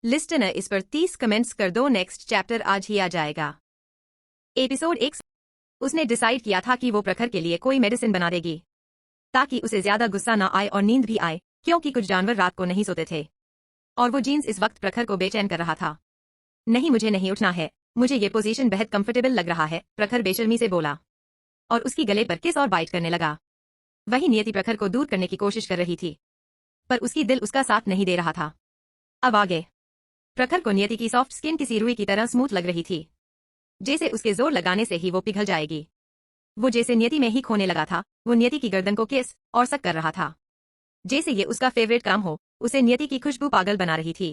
Listener इस पर 30 comments कर दो, नेक्स्ट चैप्टर आज ही आ जाएगा। एपिसोड 1। उसने डिसाइड किया था कि वो प्रखर के लिए कोई मेडिसिन बना देगी ताकि उसे ज्यादा गुस्सा ना आए और नींद भी आए, क्योंकि कुछ जानवर रात को नहीं सोते थे। और वो जीन्स इस वक्त प्रखर को बेचैन कर रहा था। नहीं, मुझे नहीं उठना है, मुझे ये पोजीशन बेहद कंफर्टेबल लग रहा है, प्रखर बेशर्मी से बोला और उसकी गले पर किस और बाइट करने लगा। वही नियति प्रखर को दूर करने की कोशिश कर रही थी, पर उसकी दिल उसका साथ नहीं दे रहा था। अब आगे प्रखर को नियति की सॉफ्ट स्किन किसी रुई की तरह स्मूथ लग रही थी, जैसे उसके जोर लगाने से ही वो पिघल जाएगी। वो जैसे नियति में ही खोने लगा था। वो नियति की गर्दन को किस और सक कर रहा था, जैसे ये उसका फेवरेट काम हो। उसे नियति की खुशबू पागल बना रही थी।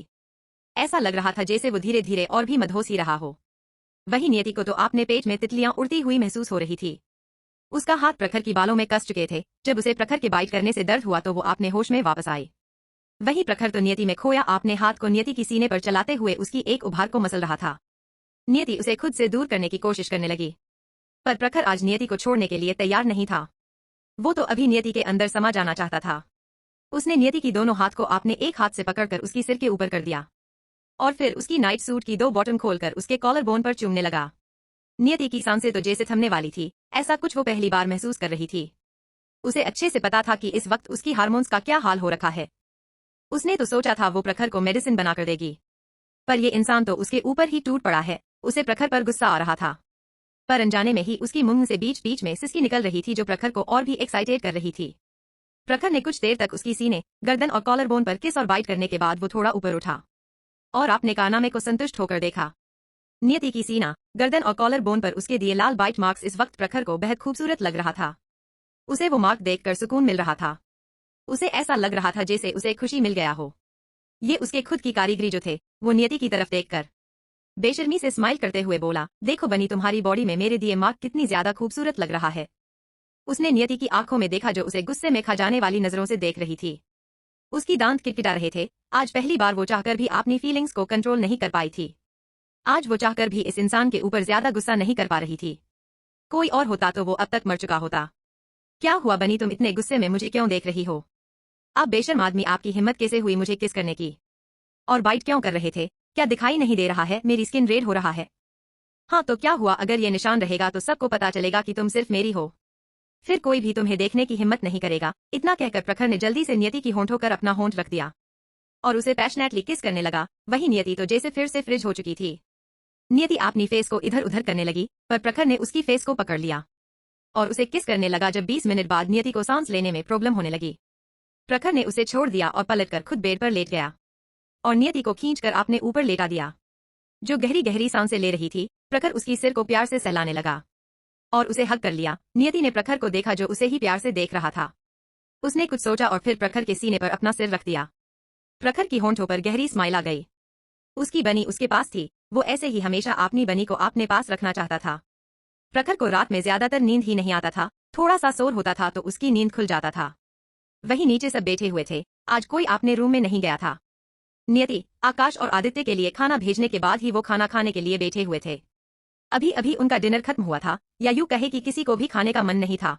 ऐसा लग रहा था जैसे वो धीरे धीरे और भी मदहोश ही रहा हो। वही नियति को तो अपने पेट में तितलियां उड़ती हुई महसूस हो रही थी। उसका हाथ प्रखर की बालों में कस चुके थे। जब उसे प्रखर के बाइट करने से दर्द हुआ तो वो अपने होश में वापस आई। वही प्रखर तो नियति में खोया अपने हाथ को नियति की सीने पर चलाते हुए उसकी एक उभार को मसल रहा था। नियति उसे खुद से दूर करने की कोशिश करने लगी, पर प्रखर आज नियति को छोड़ने के लिए तैयार नहीं था। वो तो अभी नियति के अंदर समा जाना चाहता था। उसने नियति की दोनों हाथ को अपने एक हाथ से पकड़कर उसकी सिर के ऊपर कर दिया और फिर उसकी नाइट सूट की 2 बॉटम खोलकर उसके कॉलर बोन पर चूमने लगा। नियति की सांसें तो जैसे थमने वाली थी। ऐसा कुछ वो पहली बार महसूस कर रही थी। उसे अच्छे से पता था कि इस वक्त उसकी हार्मोन्स का क्या हाल हो रखा है। उसने तो सोचा था वो प्रखर को मेडिसिन बनाकर देगी, पर ये इंसान तो उसके ऊपर ही टूट पड़ा है। उसे प्रखर पर गुस्सा आ रहा था, पर अनजाने में ही उसकी मुंह से बीच बीच में सिसकी निकल रही थी, जो प्रखर को और भी एक्साइटेड कर रही थी। प्रखर ने कुछ देर तक उसकी सीने, गर्दन और कॉलर बोन पर किस और बाइट करने के बाद वो थोड़ा ऊपर उठा और अपने कारनामे को संतुष्ट होकर देखा। नियति की सीना, गर्दन और कॉलर बोन पर उसके दिए लाल बाइट मार्क्स इस वक्त प्रखर को बेहद खूबसूरत लग रहा था। उसे वो मार्क देखकर सुकून मिल रहा था। उसे ऐसा लग रहा था जैसे उसे खुशी मिल गया हो। ये उसके खुद की कारीगरी जो थे। वो नियति की तरफ देखकर बेशर्मी से स्माइल करते हुए बोला, देखो बनी, तुम्हारी बॉडी में मेरे दिए मार्क कितनी ज्यादा खूबसूरत लग रहा है। उसने नियति की आंखों में देखा, जो उसे गुस्से में खा जाने वाली नजरों से देख रही थी। उसकी दांत किटकिटा रहे थे। आज पहली बार वो चाहकर भी अपनी फीलिंग्स को कंट्रोल नहीं कर पाई थी। आज वो चाहकर भी इस इंसान के ऊपर ज्यादा गुस्सा नहीं कर पा रही थी। कोई और होता तो वो अब तक मर चुका होता। क्या हुआ बनी, तुम इतने गुस्से में मुझे क्यों देख रही हो? आप बेशर्म आदमी, आपकी हिम्मत कैसे हुई मुझे किस करने की? और बाइट क्यों कर रहे थे? क्या दिखाई नहीं दे रहा है मेरी स्किन रेड हो रहा है? हाँ तो क्या हुआ, अगर ये निशान रहेगा तो सबको पता चलेगा कि तुम सिर्फ मेरी हो। फिर कोई भी तुम्हें देखने की हिम्मत नहीं करेगा। इतना कहकर प्रखर ने जल्दी से नियति की होंठों पर अपना होंठ रख दिया और उसे पैशनेटली किस करने लगा। वही नियति तो जैसे फिर से फ्रिज हो चुकी थी। नियति अपनी फेस को इधर उधर करने लगी, पर प्रखर ने उसकी फेस को पकड़ लिया और उसे किस करने लगा। जब 20 मिनट बाद नियति को सांस लेने में प्रॉब्लम होने लगी, प्रखर ने उसे छोड़ दिया और पलटकर खुद बेड पर लेट गया और नियति को खींचकर अपने ऊपर लेटा दिया, जो गहरी गहरी सांसें ले रही थी। प्रखर उसकी सिर को प्यार से सहलाने लगा और उसे हग कर लिया। नियति ने प्रखर को देखा, जो उसे ही प्यार से देख रहा था। उसने कुछ सोचा और फिर प्रखर के सीने पर अपना सिर रख दिया। प्रखर की होंठों पर गहरी स्माइल आ गई। उसकी बनी उसके पास थी। वो ऐसे ही हमेशा अपनी बनी को अपने पास रखना चाहता था। प्रखर को रात में ज्यादातर नींद ही नहीं आता था। थोड़ा सा शोर होता था तो उसकी नींद खुल जाता था। वही नीचे सब बैठे हुए थे। आज कोई अपने रूम में नहीं गया था। नियति, आकाश और आदित्य के लिए खाना भेजने के बाद ही वो खाना खाने के लिए बैठे हुए थे। अभी अभी उनका डिनर खत्म हुआ था, या यूं कहे कि किसी को भी खाने का मन नहीं था।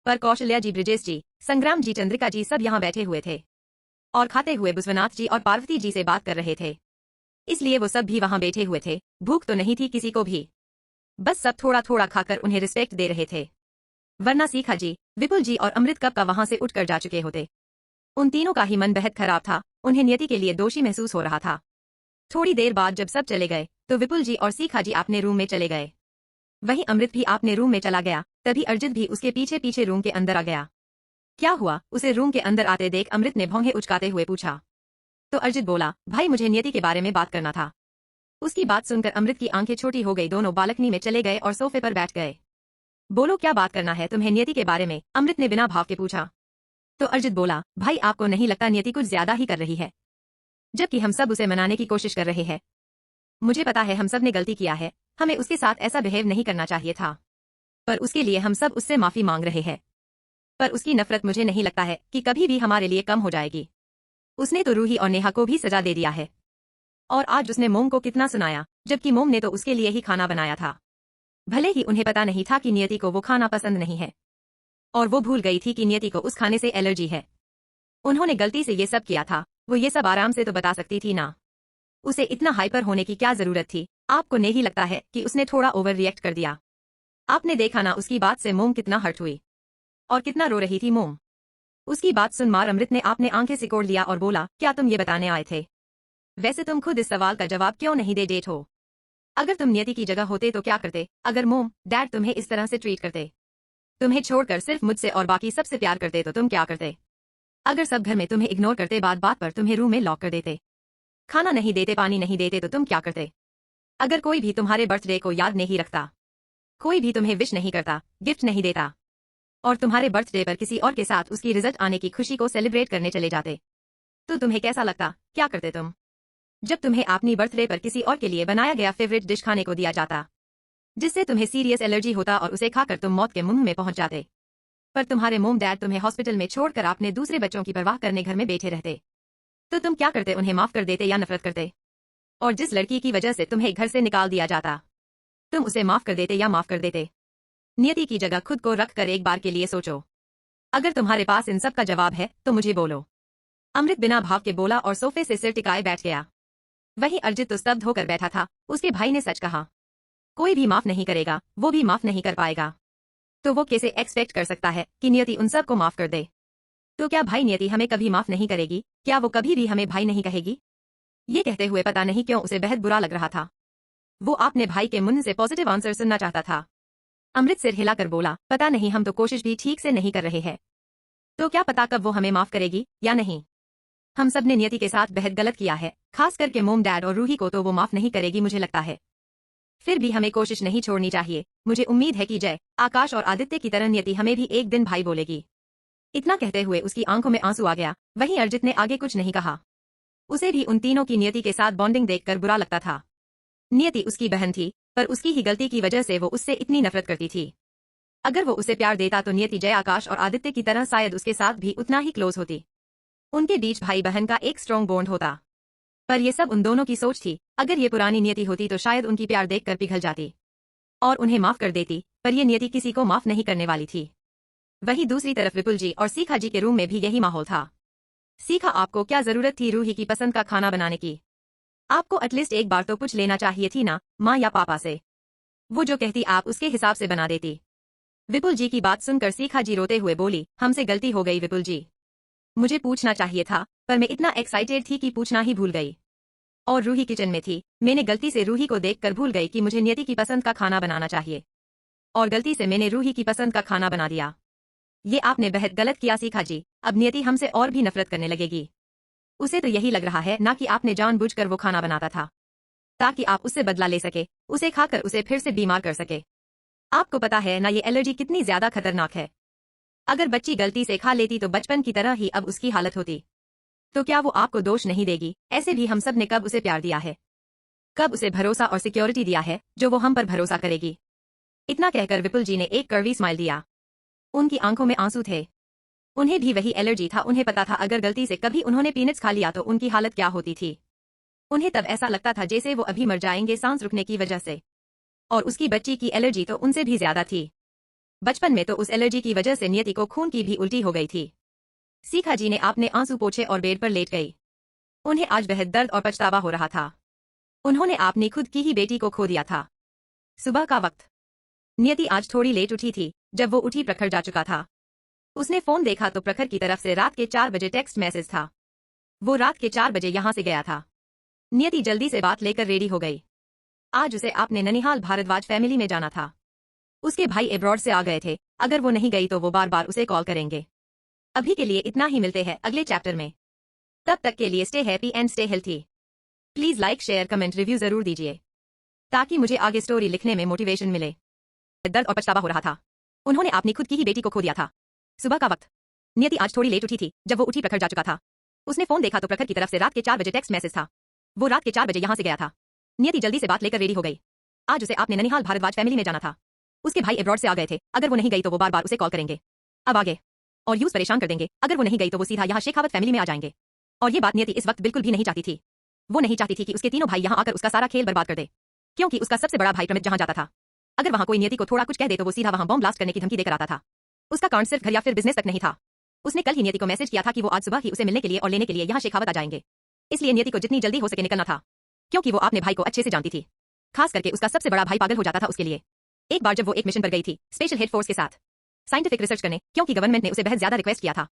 पर कौशल्या जी, ब्रिजेश जी, संग्राम जी, चंद्रिका जी सब यहाँ बैठे हुए थे और खाते हुए विश्वनाथ जी और पार्वती जी से बात कर रहे थे। इसलिए वो सब भी वहां बैठे हुए थे। भूख तो नहीं थी किसी को भी, बस सब थोड़ा थोड़ा खाकर उन्हें रिस्पेक्ट दे रहे थे। वरना सीखा जी, विपुल जी और अमृत कब का वहां से उठकर जा चुके होते। उन तीनों का ही मन बेहद खराब था। उन्हें नियति के लिए दोषी महसूस हो रहा था। थोड़ी देर बाद जब सब चले गए तो विपुल जी और सीखा जी अपने रूम में चले गए। वहीं अमृत भी अपने रूम में चला गया। तभी अर्जित भी उसके पीछे पीछे रूम के अंदर आ गया। क्या हुआ? उसे रूम के अंदर आते देख अमृत ने भौंगे उचकाते हुए पूछा। तो अर्जित बोला, भाई मुझे नियति के बारे में बात करना था। उसकी बात सुनकर अमृत की आंखें छोटी हो गई। दोनों बालकनी में चले गए और सोफे पर बैठ गए। बोलो क्या बात करना है तुम्हें नियति के बारे में? अमृत ने बिना भाव के पूछा। तो अर्जित बोला, भाई आपको नहीं लगता नियति कुछ ज्यादा ही कर रही है, जबकि हम सब उसे मनाने की कोशिश कर रहे हैं। मुझे पता है हम सब ने गलती किया है, हमें उसके साथ ऐसा बिहेव नहीं करना चाहिए था, पर उसके लिए हम सब उससे माफी मांग रहे हैं। पर उसकी नफरत मुझे नहीं लगता है कि कभी भी हमारे लिए कम हो जाएगी। उसने तो रूही और नेहा को भी सजा दे दिया है और आज उसने मोम को कितना सुनाया, जबकि मोम ने तो उसके लिए ही खाना बनाया था। भले ही उन्हें पता नहीं था कि नियति को वो खाना पसंद नहीं है और वो भूल गई थी कि नियति को उस खाने से एलर्जी है। उन्होंने गलती से ये सब किया था। वो ये सब आराम से तो बता सकती थी ना। उसे इतना हाइपर होने की क्या जरूरत थी? आपको नहीं लगता है कि उसने थोड़ा ओवर रिएक्ट कर दिया? आपने देखा ना उसकी बात से मोम कितना हर्ट हुई और कितना रो रही थी मोम। उसकी बात सुन मार अमृत ने आपने आंखें सिकोड़ लिया और बोला, क्या तुम ये बताने आए थे? वैसे तुम खुद इस सवाल का जवाब क्यों नहीं दे डेट हो? अगर तुम नियति की जगह होते तो क्या करते? अगर मोम डैड तुम्हें इस तरह से ट्रीट करते, तुम्हें छोड़कर सिर्फ मुझसे और बाकी सबसे प्यार करते, तो तुम क्या करते? अगर सब घर में तुम्हें इग्नोर करते, बात बात पर तुम्हें रूम में लॉक कर देते, खाना नहीं देते, पानी नहीं देते, तो तुम क्या करते? अगर कोई भी तुम्हारे बर्थडे को याद नहीं रखता, कोई भी तुम्हें विश नहीं करता, गिफ्ट नहीं देता, और तुम्हारे बर्थडे पर किसी और के साथ उसकी रिजल्ट आने की खुशी को सेलिब्रेट करने चले जाते, तो तुम्हें कैसा लगता? क्या करते तुम? जब तुम्हें अपनी बर्थडे पर किसी और के लिए बनाया गया फेवरेट डिश खाने को दिया जाता, जिससे तुम्हें सीरियस एलर्जी होता और उसे खाकर तुम मौत के मुंह में पहुंच जाते, पर तुम्हारे मोम डैड तुम्हें हॉस्पिटल में छोड़कर अपने दूसरे बच्चों की परवाह करने घर में बैठे रहते, तो तुम क्या करते? उन्हें माफ कर देते या नफरत करते? और जिस लड़की की वजह से तुम्हें घर से निकाल दिया जाता, तुम उसे माफ कर देते या माफ कर देते? नियति की जगह खुद को रख कर एक बार के लिए सोचो। अगर तुम्हारे पास इन सब का जवाब है तो मुझे बोलो। अमृत बिना भाव के बोला और सोफे से सिर टिकाए बैठ गया। वहीं अर्जित तो स्तब्ध होकर बैठा था। उसके भाई ने सच कहा, कोई भी माफ नहीं करेगा, वो भी माफ नहीं कर पाएगा, तो वो कैसे एक्सपेक्ट कर सकता है कि नियति उन सब को माफ कर दे? तो क्या भाई नियति हमें कभी माफ नहीं करेगी? क्या वो कभी भी हमें भाई नहीं कहेगी? ये कहते हुए पता नहीं क्यों उसे बेहद बुरा लग रहा था। वो अपने भाई के मुंह से पॉजिटिव आंसर सुनना चाहता था। अमृत सिर हिलाकर बोला, पता नहीं, हम तो कोशिश भी ठीक से नहीं कर रहे हैं। तो क्या पता कब वो हमें माफ करेगी या नहीं। हम सब ने नियति के साथ बेहद गलत किया है, खास करके मोम डैड और रूही को तो वो माफ नहीं करेगी मुझे लगता है। फिर भी हमें कोशिश नहीं छोड़नी चाहिए। मुझे उम्मीद है कि जय, आकाश और आदित्य की तरह नियति हमें भी एक दिन भाई बोलेगी। इतना कहते हुए उसकी आंखों में आंसू आ गया। वहीं अर्जित ने आगे कुछ नहीं कहा। उसे भी उन तीनों की नियति के साथ बॉन्डिंग देखकर बुरा लगता था। नियति उसकी बहन थी, पर उसकी ही गलती की वजह से वो उससे इतनी नफरत करती थी। अगर वो उसे प्यार देता तो नियति जय, आकाश और आदित्य की तरह शायद उसके साथ भी उतना ही क्लोज होती। उनके बीच भाई बहन का एक स्ट्रॉन्ग बॉन्ड होता। पर ये सब उन दोनों की सोच थी। अगर ये पुरानी नियति होती तो शायद उनकी प्यार देखकर पिघल जाती और उन्हें माफ कर देती, पर ये नियति किसी को माफ नहीं करने वाली थी। वहीं दूसरी तरफ विपुल जी और सीखा जी के रूम में भी यही माहौल था। सीखा, आपको क्या जरूरत थी रूही की पसंद का खाना बनाने की? आपको एटलीस्ट एक बार तो पूछ लेना चाहिए थी ना, माँ या पापा से। वो जो कहती आप उसके हिसाब से बना देती। विपुल जी की बात सुनकर सीखा जी रोते हुए बोली, हमसे गलती हो गई विपुल जी, मुझे पूछना चाहिए था, पर मैं इतना एक्साइटेड थी कि पूछना ही भूल गई। और रूही किचन में थी, मैंने गलती से रूही को देखकर भूल गई कि मुझे नियति की पसंद का खाना बनाना चाहिए, और गलती से मैंने रूही की पसंद का खाना बना दिया। ये आपने बेहद गलत किया सीखा जी। अब नियति हमसे और भी नफरत करने लगेगी। उसे तो यही लग रहा है ना कि आपने जानबूझकर वो खाना बनाता था, ताकि आप उससे बदला ले सके, उसे खाकर उसे फिर से बीमार कर सके। आपको पता है ना ये एलर्जी कितनी ज्यादा खतरनाक है। अगर बच्ची गलती से खा लेती तो बचपन की तरह ही अब उसकी हालत होती। तो क्या वो आपको दोष नहीं देगी? ऐसे भी हम सब ने कब उसे प्यार दिया है, कब उसे भरोसा और सिक्योरिटी दिया है जो वो हम पर भरोसा करेगी। इतना कहकर विपुल जी ने एक कड़वी स्माइल दिया। उनकी आंखों में आंसू थे। उन्हें भी वही एलर्जी था। उन्हें पता था अगर गलती से कभी उन्होंने पीनट्स खा लिया तो उनकी हालत क्या होती थी। उन्हें तब ऐसा लगता था जैसे वो अभी मर जाएंगे सांस रुकने की वजह से। और उसकी बच्ची की एलर्जी तो उनसे भी ज्यादा थी। बचपन में तो उस एलर्जी की वजह से नियति को खून की भी उल्टी हो गई थी। सीखा जी ने आपने आंसू पोंछे और बेड पर लेट गई। उन्हें आज बेहद दर्द और पछतावा हो रहा था। उन्होंने अपनी खुद की ही बेटी को खो दिया था। सुबह का वक्त। नियति आज थोड़ी लेट उठी थी। जब वो उठी प्रखर जा चुका था। उसने फोन देखा तो प्रखर की तरफ से रात के 4 बजे टेक्स्ट मैसेज था। वो रात के 4 बजे यहां से गया था। नियति जल्दी से बात लेकर रेडी हो गई। आज उसे अपने ननिहाल भारद्वाज फैमिली में जाना था। उसके भाई एब्रॉड से आ गए थे। अगर वो नहीं गई तो वो बार बार उसे कॉल करेंगे। अभी के लिए इतना ही, मिलते हैं अगले चैप्टर में। तब तक के लिए stay happy and stay healthy. Please like, share, comment, review जरूर दीजिए ताकि मुझे आगे स्टोरी लिखने में मोटिवेशन मिले। दर्द और पछतावा हो रहा था। उन्होंने अपनी खुद की ही बेटी को खो दिया था। सुबह का वक्त। नियति आज थोड़ी लेट उठी थी। जब वो उठी प्रखर जा चुका था। उसने फोन देखा तो प्रखर की तरफ से रात के 4 बजे टेक्स्ट मैसेज था। वो रात के 4 बजे यहां से गया था। नियति जल्दी से बात लेकर रेडी हो गई। आज उसे अपने ननिहाल भारद्वाज फैमिली में जाना था। उसके भाई एब्रॉड से आ गए थे। अगर वो नहीं गई तो वो बार बार उसे कॉल करेंगे। अब आगे और यूज परेशान कर देंगे। अगर वो नहीं गई तो वो सीधा यहाँ शेखावत फैमिली में आ जाएंगे। और ये बात नियति इस वक्त बिल्कुल भी नहीं चाहती थी। वो नहीं चाहती थी कि उसके तीनों भाई यहाँ आकर उसका सारा खेल बर्बाद कर दे, क्योंकि उसका सबसे बड़ा भाई प्रमित जहां जाता था, अगर वहां कोई नियति को थोड़ा कुछ कह दे तो वो सीधा वहां बॉम्ब ब्लास्ट करने की धमकी देकर आता था। उसका कांड सिर्फ घर या फिर बिजनेस तक नहीं था। उसने कल ही नियति को मैसेज किया था कि वो आज सुबह ही उसे मिलने के लिए और लेने के लिए यहाँ शेखावत आ जाएंगे। इसलिए नियति को जितनी जल्दी हो सके निकलना था। क्योंकि वो अपने भाई को अच्छे से जानती थी। खास करके उसका सबसे बड़ा भाई पागल हो जाता था उसके लिए। एक बार जब वो एक मिशन पर गई थी स्पेशल हेड फोर्स के साथ साइंटिफिक रिसर्च करने, क्योंकि गवर्नमेंट ने उसे बहुत ज्यादा रिक्वेस्ट किया था।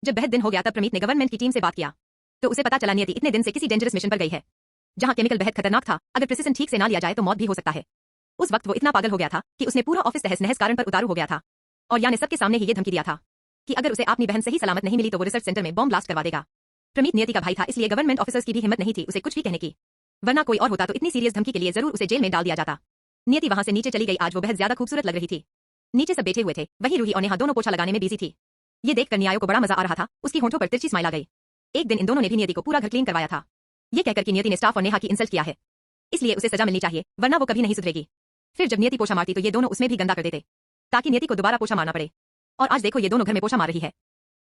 जब बहुत दिन हो गया तब प्रमीत ने गवर्नमेंट की टीम से बात किया तो उसे पता चला नियति इतने दिन से किसी डेंजरस मिशन पर गई है जहां केमिकल बहुत खतरनाक था, अगर प्रिसिजन ठीक से ना लिया जाए तो मौत भी हो सकता है। उस वक्त वो इतना पागल हो गया था कि उसने पूरा ऑफिस तहस नहस कारण पर उतारू हो गया था और या ने सबके सामने ही ये धमकी दिया था कि अगर उसे अपनी बहन सही सलामत नहीं मिली तो वो रिसर्च सेंटर में बॉम्ब ब्लास्ट करवा देगा। प्रमीत नियति का भाई था, इसलिए गवर्नमेंट ऑफिसर्स की भी हिम्मत नहीं थी उसे कुछ भी कहने की, वरना कोई और होता तो इतनी सीरियस धमकी के लिए जरूर उसे जेल में डाल दिया जाता। नियति वहां से नीचे चली गई। आज वो बहुत ज्यादा खूबसूरत लग रही थी। नीचे सब बैठे हुए थे, वही रूही और नेहा दोनों पोछा लगाने में बिजी थी। ये देखकर नियायो को बड़ा मजा आ रहा था, उसकी होंठों पर तिरछी स्माइल आ गई। एक दिन इन दोनों ने भी नियति को पूरा घर क्लीन करवाया था, ये कहकर कि नियति ने स्टाफ और नेहा की इंसल्ट किया है, इसलिए उसे सजा मिलनी चाहिए, वरना वो कभी नहीं सुधरेगी। फिर जब नियति पोछा मारती तो ये दोनों उसमें भी गंदा कर देते ताकि नियति को दोबारा पोछा मारना पड़े। और आज देखो ये दोनों घर में पोछा मार रही है।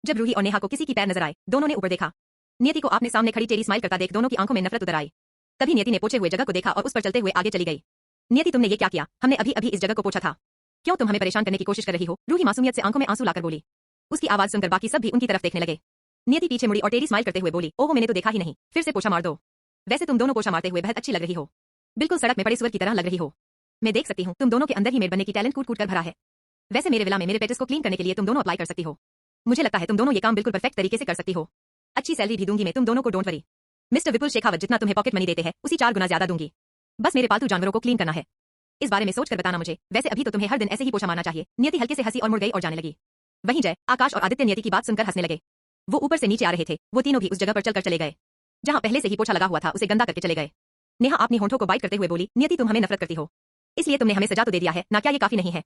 जब रूही और नेहा को किसी की पैर नजर आए, दोनों ने ऊपर देखा। नियति को आपने सामने खड़ी टेढ़ी स्माइल करता देख दोनों की आंखों में नफरत उतर आई। तभी नियति ने पोछे हुए जगह को देखा और उस पर चलते हुए आगे चली गई। नियति तुमने ये क्या किया? हमने अभी अभी इस जगह को पोछा था, क्यों तुम हमें परेशान करने की कोशिश कर रही हो? रूही मासूमियत से आंखों में आंसू लाकर बोली। उसकी आवाज सुनकर बाकी सब भी उनकी तरफ देखने लगे। नियति पीछे मुड़ी और टेढ़ी स्माइल करते हुए बोली, ओह मैंने तो देखा ही नहीं, फिर से पोछा मार दो। वैसे तुम दोनों पोछा मारते हुए बहुत अच्छी लग रही हो, बिल्कुल सड़क में पड़े सुअर की तरह लग रही हो। मैं देख सकती हूँ तुम दोनों के अंदर ही मेड बनने की टैलेंट कूट कूट कर भरा है। वैसे मेरे विला में मेरे पेटिस को क्लीन करने के लिए तुम दोनों अप्लाई कर सकती हो। मुझे लगता है तुम दोनों ये काम बिल्कुल परफेक्ट तरीके से कर सकती हो। अच्छी सैलरी भी दूंगी मैं तुम दोनों को, डोंट वरी। मिस्टर विपुल शेखावत जितना तुम्हें पॉकेट मनी देते हैं उसी 4 गुना ज्यादा दूंगी। बस मेरे पालतू जानवरों को क्लीन करना है, इस बारे में सोचकर बताना मुझे। वैसे अभी तो तुम्हें हर दिन ऐसे ही पोछा मारना चाहिए। नियति हल्के से हंसी और मुड़ गई और जाने लगी। वहीं जय, आकाश और आदित्य नियति की बात सुनकर हंसने लगे। वो ऊपर से नीचे आ रहे थे, वो तीनों भी उस जगह पर चलकर चले गए जहां पहले से ही पोछा लगा हुआ था, उसे गंदा करके चले गए। नेहा अपनी होंठों को बाइट करते हुए बोली, नियति तुम हमें नफरत करती हो, इसलिए तुमने हमें सजा तो दे दिया है ना, क्या ये काफी नहीं है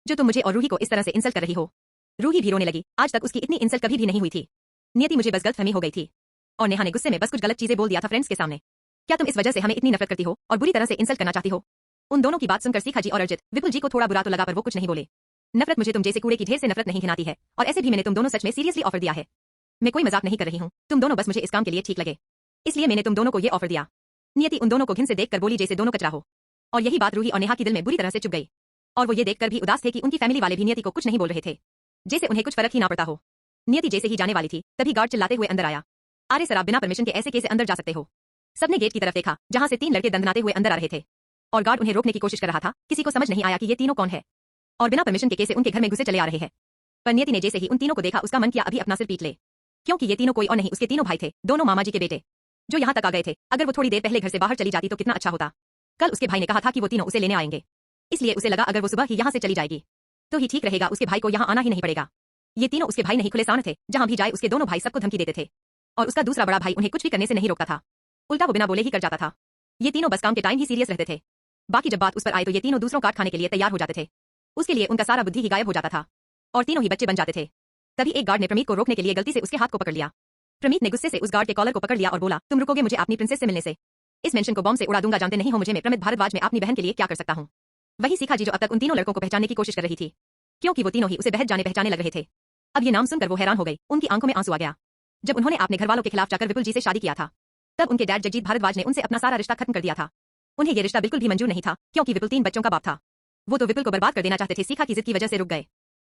जो तुम मुझे और रूही को इस तरह से इंसल्ट कर रही हो? रूही भी रोने लगी, आज तक उसकी इतनी इंसल्ट कभी भी नहीं हुई थी। नियति मुझे बस गलतफहमी हो गई थी और नेहा ने गुस्से में बस कुछ गलत चीजें बोल दिया था फ्रेंड्स के सामने। क्या तुम इस वजह से हमें इतनी नफरत करती हो और बुरी तरह से इंसल्ट करना चाहती हो? उन दोनों की बात सुनकर सीखा जी और अर्जित विपुल जी को थोड़ा बुरा तो लगा, पर वो कुछ नहीं बोले। नफरत मुझे तुम जैसे कूड़े की ढेर से नफरत नहीं घिनाती है, और ऐसे भी मैंने तुम दोनों सच में सीरियसली ऑफर दिया है। मैं कोई मजाक नहीं कर रही हूँ, तुम दोनों बस मुझे इस काम के लिए ठीक लगे, इसलिए मैंने तुम दोनों को ये ऑफर दिया। नियति उन दोनों को घिन से देखकर बोली जैसे दोनों कचरा हो, और यही बात रूही और नेहा के दिल में बुरी तरह से चुभ गई। और वो ये देखकर भी उदास थे कि उनकी फैमिली वाले भी नियति को कुछ नहीं बोल रहे थे, जैसे उन्हें कुछ फर्क ही ना पड़ता हो। नियति जैसे ही जाने वाली थी तभी गार्ड चिल्लाते हुए अंदर आया, अरे सर आप बिना परमिशन के ऐसे कैसे अंदर जा सकते हो? सबने गेट की तरफ देखा जहां से 3 लड़के दंदनाते हुए अंदर आ रहे थे और गार्ड उन्हें रोकने की कोशिश कर रहा था। किसी को समझ नहीं आया कि ये तीनों कौन है और बिना परमिशन के कैसे उनके घर में घुसे चले आ रहे हैं। पर नियति ने जैसे ही उन तीनों को देखा उसका मन किया अभी अपना सिर पीट ले, क्योंकि ये तीनों कोई और नहीं उसके तीनों भाई थे, दोनों मामा जी के बेटे जो यहाँ तक आ गए थे। अगर वो थोड़ी देर पहले घर से बाहर चली जाती तो कितना अच्छा होता। कल उसके भाई ने कहा था कि वो तीनों उसे लेने आएंगे, इसलिए उसे लगा अगर वो सुबह ही यहाँ से चली जाएगी तो ही ठीक रहेगा, उसके भाई को यहाँ आना ही नहीं पड़ेगा। ये तीनों उसके भाई नहीं खुले सामने थे, जहां भी जाए उसके दोनों भाई सबको धमकी देते थे और उसका दूसरा बड़ा भाई उन्हें कुछ भी करने से नहीं रोकता था, उल्टा वो बिना बोले ही कर जाता था। ये तीनों बस काम के टाइम ही सीरियस रहते थे, बाकी जब बात उस पर आई तो ये तीनों दूसरों काट खाने के लिए तैयार हो जाते थे। उसके लिए उनका सारा बुद्धि ही गायब हो जाता था और तीनों ही बच्चे बन जाते थे। तभी एक गार्ड ने प्रमीत को रोकने के लिए गलती से उसके हाथ को पकड़ लिया। प्रमीत ने गुस्से से उस गार्ड के कॉलर को पकड़ लिया और बोला, तुम रुकोगे मुझे अपनी प्रिंसेस से मिलने से? इस मेंशन को बॉम्ब से उड़ा दूंगा, जानते नहीं हो मुझे मैं प्रमित भारद्वाज में अपनी बहन के लिए क्या कर सकता हूँ? वही सीखा जी जो अब तक उन तीनों लड़कों को पहचानने की कोशिश कर रही थी, क्योंकि वो तीनों ही उसे बेहद जाने पहचाने लग रहे थे। अब ये नाम सुनकर वो हैरान हो गई, उनकी आंखों में आंसू आ गया। जब उन्होंने अपने घर वालों के खिलाफ जाकर विपुल जी से शादी किया था तब उनके डैड जगजीत भारद्वाज ने उनसे अपना सारा रिश्ता खत्म कर दिया था। उन्हें ये रिश्ता बिल्कुल भी मंजूर नहीं था, क्योंकि विपुल 3 बच्चों का बाप था। वो तो विपुल को बर्बाद कर देना चाहते थे, सीखा की जिद की वजह से रुक गए।